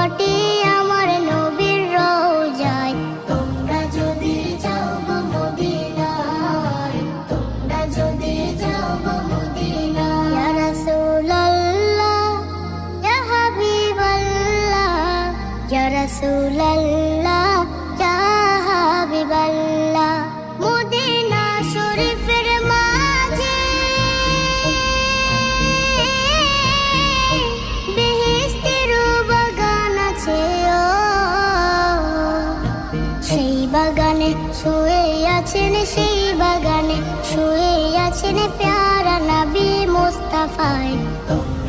মাটি আমার নবীর রওজায়। তোমরা যদি যাও গো মদিনায়, তোমরা যদি যাও গো মদিনায়। ইয়া রাসূলুল্লাহ ইয়া হাবিবাল্লাহ, ইয়া রাসূলুল্লাহ ইয়া হাবিবাল্লাহ। মদিনা শরীফের মাঝে বেহেশতের বাগান আছে, সেই বাগানে শুয়ে আছেন, সেই বাগানে শুয়ে আছেন